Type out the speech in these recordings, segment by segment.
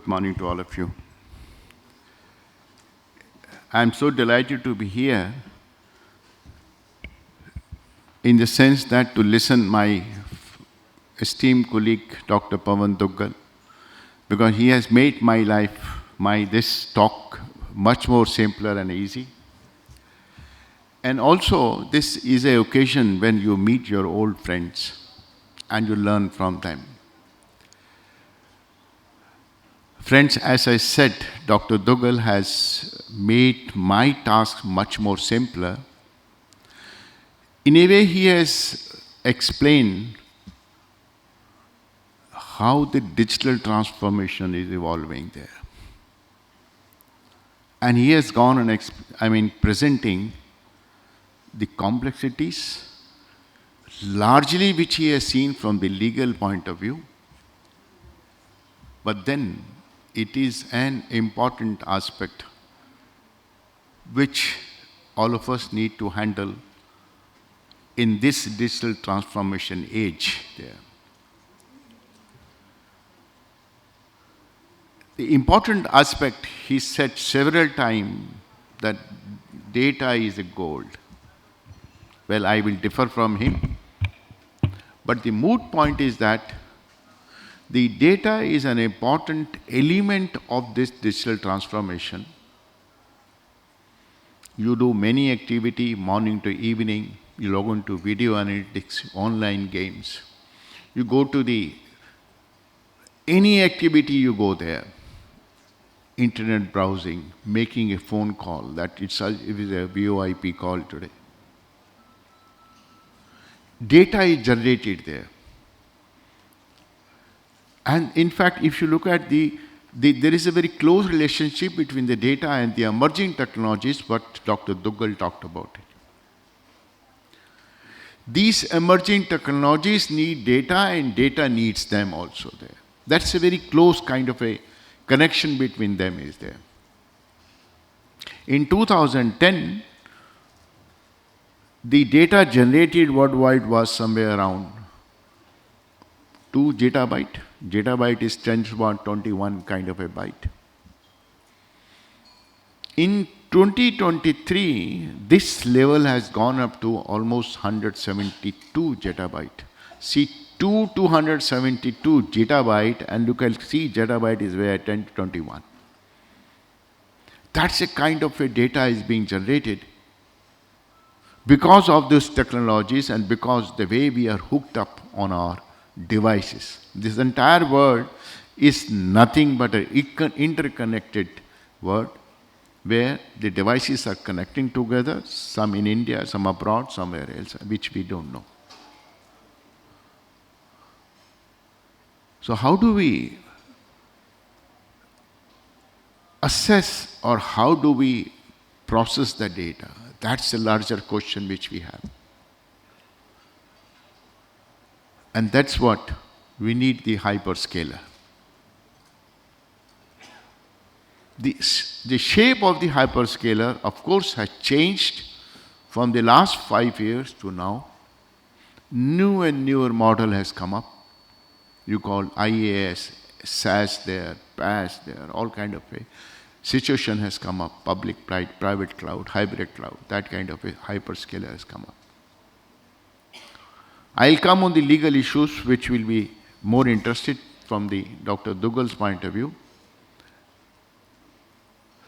morning to all of you. I'm so delighted to be here in the sense that to listen my esteemed colleague, Dr. Pawan Duggal, because he has made my life, this talk much more simpler and easy. And also, this is an occasion when you meet your old friends and you learn from them. Friends, as I said, Dr. Duggal has made my task much more simpler. In a way, he has explained how the digital transformation is evolving there. And he has gone on, presenting the complexities, largely which he has seen from the legal point of view. But then, it is an important aspect which all of us need to handle in this digital transformation age there. The important aspect, he said several times that data is a gold. Well, I will differ from him. But the moot point is that the data is an important element of this digital transformation. You do many activity, morning to evening, you log on to video analytics, online games. You go to any activity you go there. Internet browsing, making a phone call, it is a VoIP call today. Data is generated there. And in fact, if you look at there is a very close relationship between the data and the emerging technologies, what Dr. Duggal talked about it. These emerging technologies need data and data needs them also there. That's a very close kind of a connection between them is there. In 2010, the data generated worldwide was somewhere around 2 zettabyte. Zettabyte is 10 to the power 21 kind of a byte. In 2023, this level has gone up to almost 172 zettabyte. See, 272 zettabyte, and you can see zettabyte is where 10 to 21. That's a kind of a data is being generated because of these technologies and because the way we are hooked up on our devices. This entire world is nothing but an interconnected world where the devices are connecting together, some in India, some abroad, somewhere else, which we don't know. So how do we assess or how do we process the data? That's a larger question which we have. And that's what we need the hyperscaler. The shape of the hyperscaler, of course, has changed from the last 5 years to now. New and newer model has come up. You call IaaS, SaaS there, PaaS there, all kind of a situation has come up. Public, private cloud, hybrid cloud, that kind of a hyperscaler has come up. I'll come on the legal issues which will be more interested from the Dr. Duggal's point of view.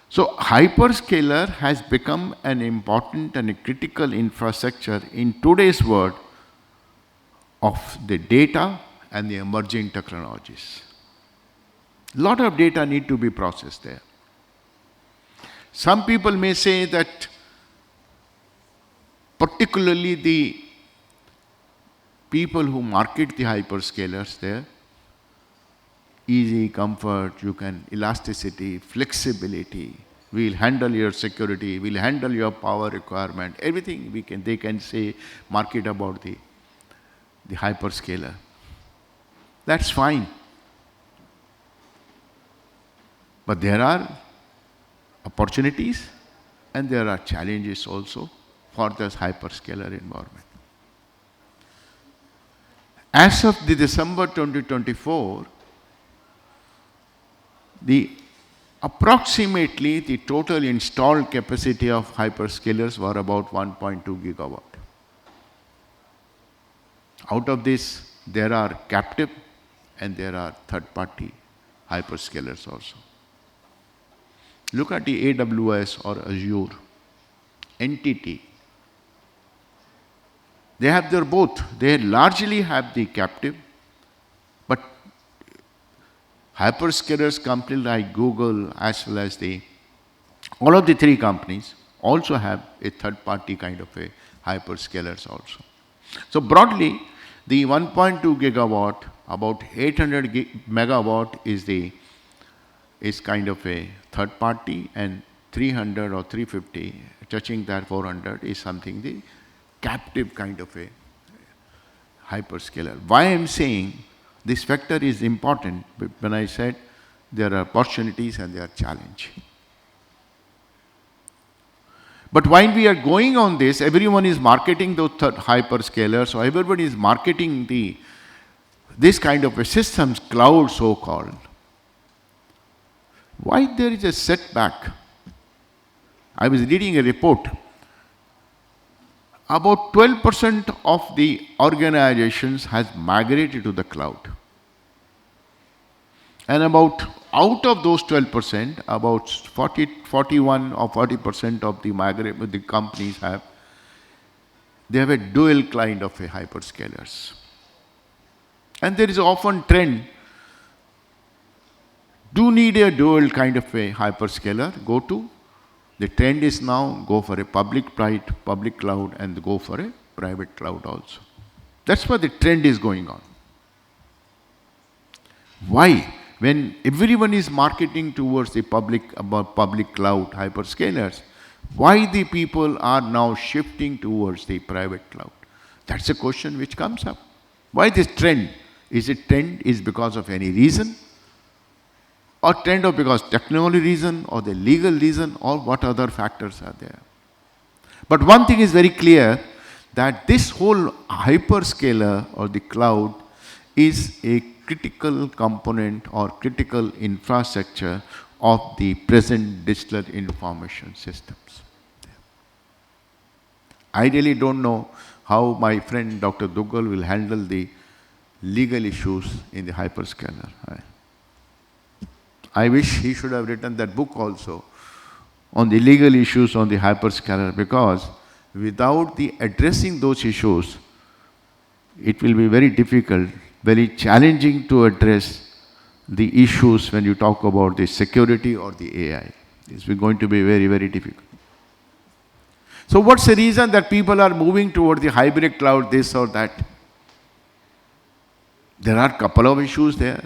So hyperscaler has become an important and a critical infrastructure in today's world of the data and the emerging technologies. A lot of data need to be processed there. Some people may say that particularly the people who market the hyperscalers there, easy, comfort, you can, elasticity, flexibility, we'll handle your security, we'll handle your power requirement, everything they can say, market about the hyperscaler. That's fine. But there are opportunities and there are challenges also for this hyperscaler environment. As of the December 2024, The approximately the total installed capacity of hyperscalers were about 1.2 gigawatt. Out of this, there are captive and there are third-party hyperscalers also. Look at the AWS or Azure entity. They have their both. They largely have the captive, but hyperscalers companies like Google as well as all of the three companies also have a third-party kind of a hyperscalers also. So broadly, the 1.2 gigawatt, about 800 megawatt is kind of a third party, and 300 or 350, touching that 400 is something the captive kind of a hyperscaler. Why I'm saying this factor is important when I said there are opportunities and there are challenges. But while we are going on this, everyone is marketing those hyperscalers, so everybody is marketing this kind of a systems, cloud so-called. Why there is a setback? I was reading a report. About 12% of the organizations has migrated to the cloud. And out of those 12%, about 41 or 40% of the companies have a dual kind of a hyperscalers. And there is often trend, do need a dual kind of a hyperscaler, the trend is now go for a public cloud and go for a private cloud also. That's what the trend is going on. Why? When everyone is marketing towards the public cloud hyperscalers, why the people are now shifting towards the private cloud? That's a question which comes up. Why this trend? Is it trend is because of any reason? Or trend of because technology reason or the legal reason, or what other factors are there? But one thing is very clear, that this whole hyperscaler or the cloud is a critical component or critical infrastructure of the present digital information systems. I really don't know how my friend Dr. Duggal will handle the legal issues in the hyperscaler. I wish he should have written that book also on the legal issues on the hyperscaler, because without the addressing those issues, it will be very difficult, very challenging to address the issues when you talk about the security or the AI. It's going to be very, very difficult. So what's the reason that people are moving toward the hybrid cloud, this or that? There are a couple of issues there.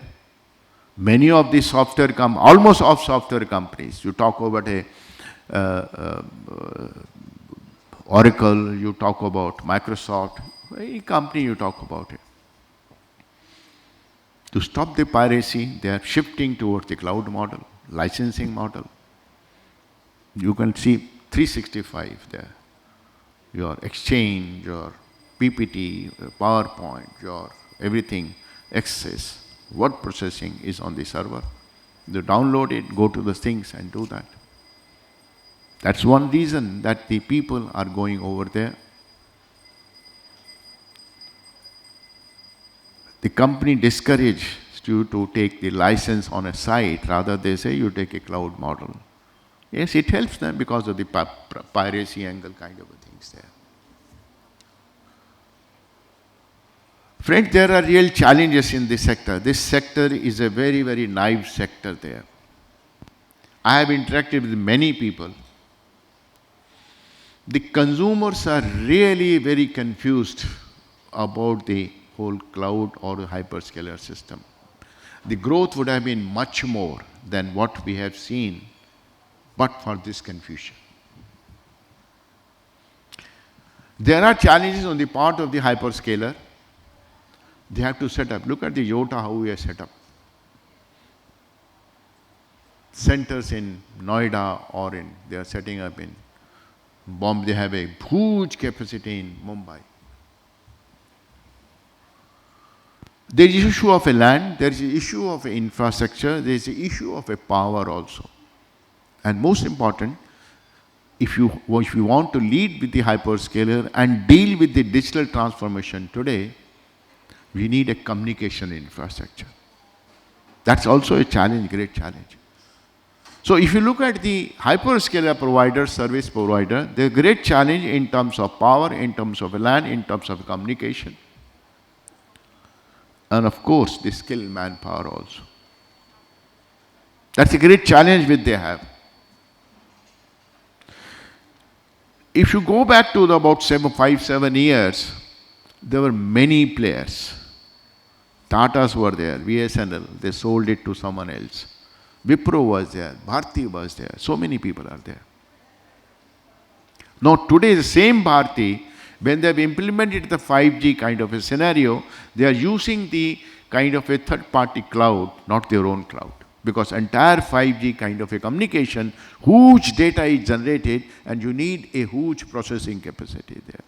Many of the almost all software companies, you talk about Oracle, you talk about Microsoft, any company you talk about it. To stop the piracy, they are shifting towards the cloud model, licensing model. You can see 365 there. Your Exchange, your PPT, your PowerPoint, your everything, Access, word processing is on the server. You download it, go to the things and do that. That's one reason that the people are going over there. The company discourages you to take the license on a site, rather they say you take a cloud model. Yes, it helps them because of the piracy angle kind of things there. Friends, there are real challenges in this sector. This sector is a very, very naive sector there. I have interacted with many people. The consumers are really very confused about the whole cloud or hyperscaler system. The growth would have been much more than what we have seen, but for this confusion. There are challenges on the part of the hyperscaler. They have to set up. Look at the Yota, how we are set up. Centers in Noida or they are setting up in Bombay. They have a huge capacity in Mumbai. There is issue of a land, there is an issue of infrastructure, there is an issue of a power also. And most important, if you want to lead with the hyperscaler and deal with the digital transformation today, we need a communication infrastructure. That's also a challenge, great challenge. So if you look at the hyperscaler provider, service provider, there's a great challenge in terms of power, in terms of land, in terms of communication. And of course, the skilled manpower also. That's a great challenge which they have. If you go back to about 5-7 years, there were many players. Tatas were there, VSNL, they sold it to someone else. Wipro was there, Bharti was there, so many people are there. Now today the same Bharti, when they have implemented the 5G kind of a scenario, they are using the kind of a third-party cloud, not their own cloud. Because entire 5G kind of a communication, huge data is generated and you need a huge processing capacity there.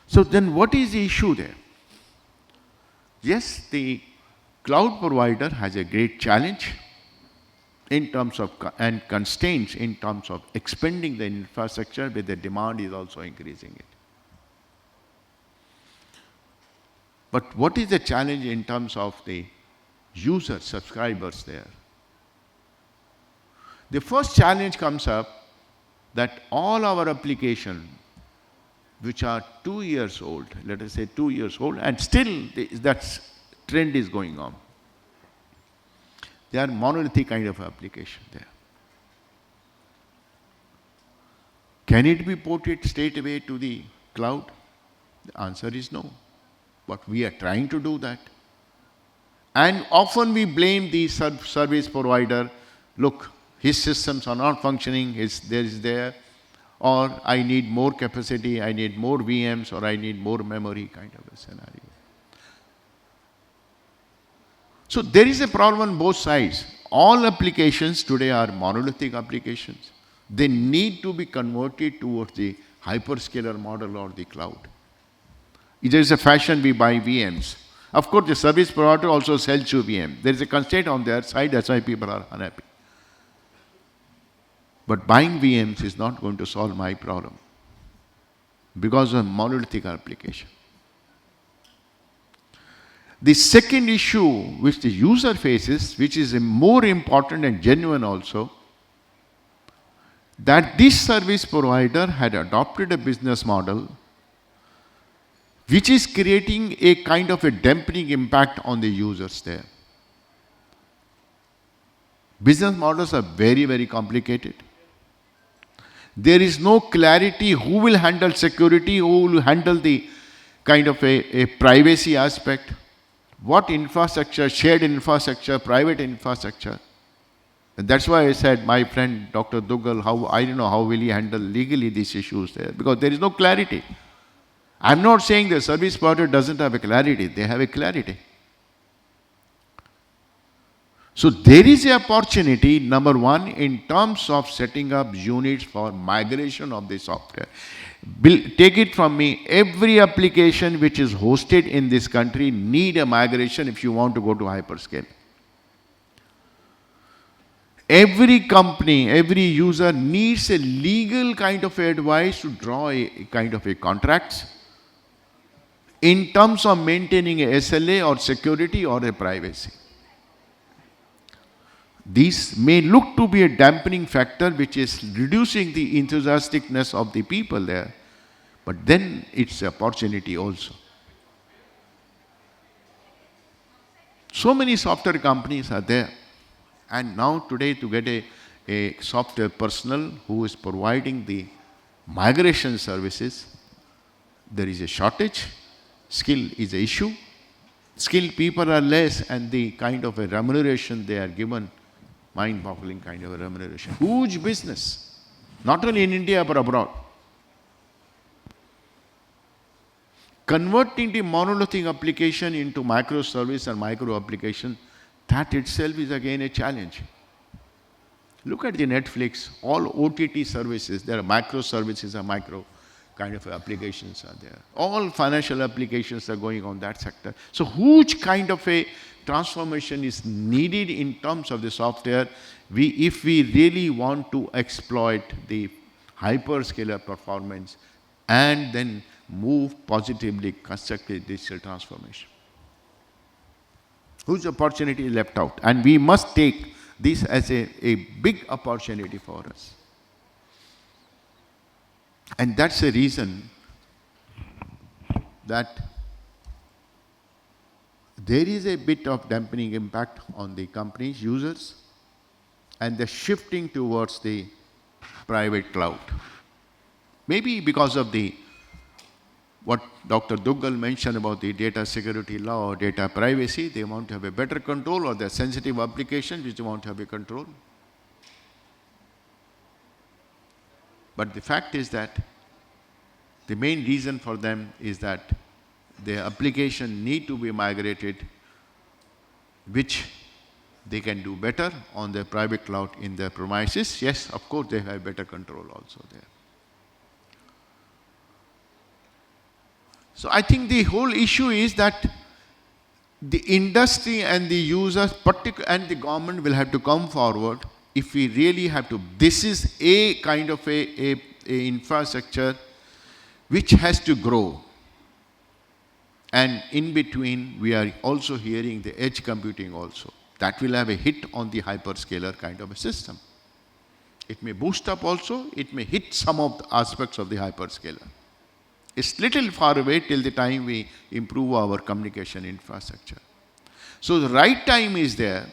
So then what is the issue there? Yes, the cloud provider has a great challenge in terms of and constraints in terms of expanding the infrastructure, but the demand is also increasing it. But what is the challenge in terms of the users, subscribers there? The first challenge comes up that all our applications, which are 2 years old, let us say 2 years old, and still that trend is going on. They are monolithic kind of application there. Can it be ported straight away to the cloud? The answer is no. But we are trying to do that. And often we blame the service provider, look, his systems are not functioning, there, or I need more capacity, I need more VMs, or I need more memory kind of a scenario. So there is a problem on both sides. All applications today are monolithic applications. They need to be converted towards the hyperscaler model or the cloud. There is a fashion we buy VMs. Of course, the service provider also sells you VM. There is a constraint on their side, that's why people are unhappy. But buying VMs is not going to solve my problem because of monolithic application. The second issue which the user faces, which is more important and genuine also, that this service provider had adopted a business model which is creating a kind of a dampening impact on the users there. Business models are very, very complicated. There is no clarity who will handle security, who will handle the kind of a privacy aspect, what infrastructure, shared infrastructure, private infrastructure. And that's why I said, my friend Dr. Duggal, I don't know how will he handle legally these issues there, because there is no clarity. I'm not saying the service provider doesn't have a clarity, they have a clarity. So there is an opportunity, number one, in terms of setting up units for migration of the software. Take it from me, every application which is hosted in this country need a migration if you want to go to hyperscale. Every company, every user needs a legal kind of advice to draw a kind of a contracts in terms of maintaining a SLA or security or a privacy. These may look to be a dampening factor which is reducing the enthusiasticness of the people there, but then it's an opportunity also. So many software companies are there, and now today to get a software personnel who is providing the migration services, there is a shortage, skill is an issue, skilled people are less, and the kind of a remuneration they are given, mind-boggling kind of a remuneration. Huge business, not only in India but abroad. Converting the monolithic application into microservice and micro application, that itself is again a challenge. Look at the Netflix, all OTT services, there are microservices and micro. kind of applications are there. All financial applications are going on that sector. So huge kind of a transformation is needed in terms of the software. If we really want to exploit the hyperscaler performance and then move positively, constructive digital transformation. Huge opportunity is left out. And we must take this as a big opportunity for us. And that's the reason that there is a bit of dampening impact on the company's users, and they're shifting towards the private cloud. Maybe because of what Dr. Duggal mentioned about the data security law or data privacy, they want to have a better control, or the sensitive applications which they want to have a control. But the fact is that the main reason for them is that their application need to be migrated, which they can do better on their private cloud in their premises. Yes, of course, they have better control also there. So I think the whole issue is that the industry and the users, and the government will have to come forward if we really have to. This is a kind of a infrastructure which has to grow. And in between, we are also hearing the edge computing also. That will have a hit on the hyperscaler kind of a system. It may boost up also, it may hit some of the aspects of the hyperscaler. It's little far away till the time we improve our communication infrastructure. So the right time is there.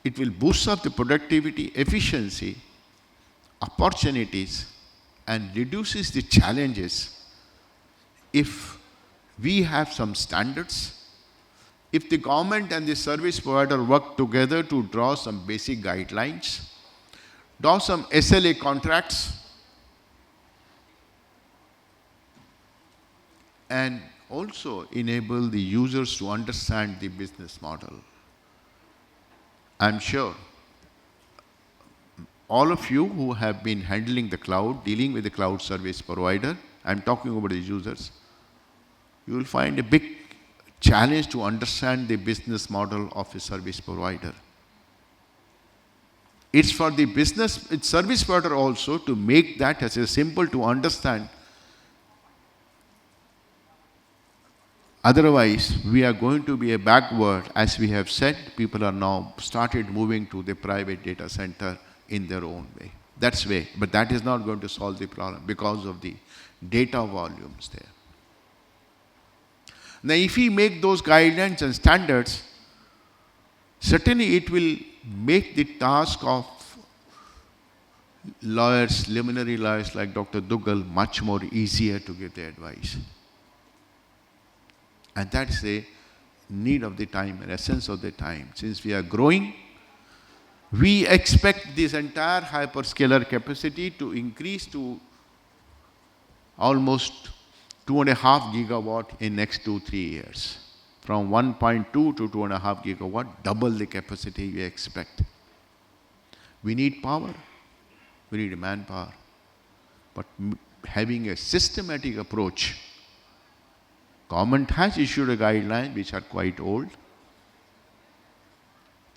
It will boost up the productivity, efficiency, opportunities, and reduces the challenges if we have some standards, if the government and the service provider work together to draw some basic guidelines, draw some SLA contracts, and also enable the users to understand the business model. I'm sure all of you who have been handling the cloud, dealing with the cloud service provider, I'm talking about the users, you will find a big challenge to understand the business model of a service provider. It's for the service provider also to make that as a simple to understand. Otherwise, we are going to be a backward. As we have said, people are now started moving to the private data center in their own way. That's way, but that is not going to solve the problem because of the data volumes there. Now, if we make those guidelines and standards, certainly it will make the task of lawyers, luminary lawyers like Dr. Duggal, much more easier to give the advice. And that's the need of the time, an essence of the time. Since we are growing, we expect this entire hyperscaler capacity to increase to almost 2.5 gigawatt in next 2-3 years. From 1.2 to 2.5 gigawatt, double the capacity we expect. We need power, we need manpower, but having a systematic approach. Government has issued a guideline which are quite old.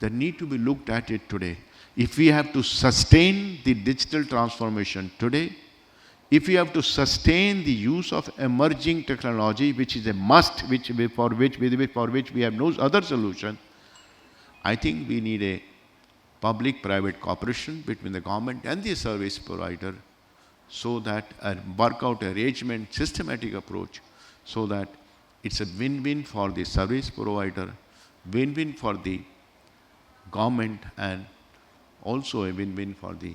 They need to be looked at it today. If we have to sustain the digital transformation today, if we have to sustain the use of emerging technology, which is a must, for which we have no other solution, I think we need a public-private cooperation between the government and the service provider, so that a work-out arrangement, systematic approach, so that it's a win-win for the service provider, win-win for the government, and also a win-win for the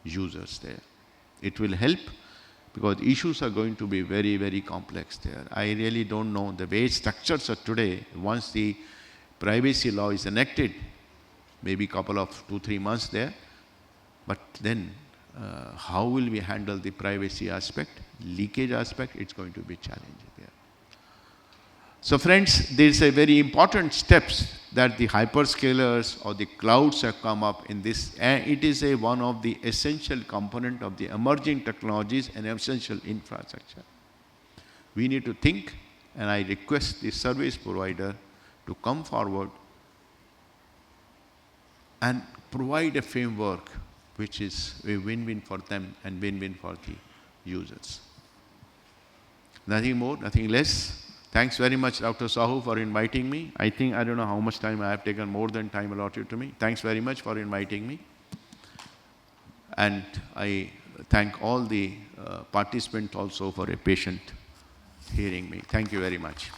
users there. It will help because issues are going to be very, very complex there. I really don't know the way structures are today. Once the privacy law is enacted, maybe couple of 2-3 months there, but then how will we handle the privacy aspect, leakage aspect? It's going to be challenging there. So friends, there is a very important steps that the hyperscalers or the clouds have come up in this, and it is one of the essential component of the emerging technologies and essential infrastructure. We need to think, and I request the service provider to come forward and provide a framework which is a win-win for them and win-win for the users. Nothing more, nothing less. Thanks very much, Dr. Sahu, for inviting me. I don't know how much time I have taken, more than time allotted to me. Thanks very much for inviting me. And I thank all the participants also for a patient hearing me. Thank you very much.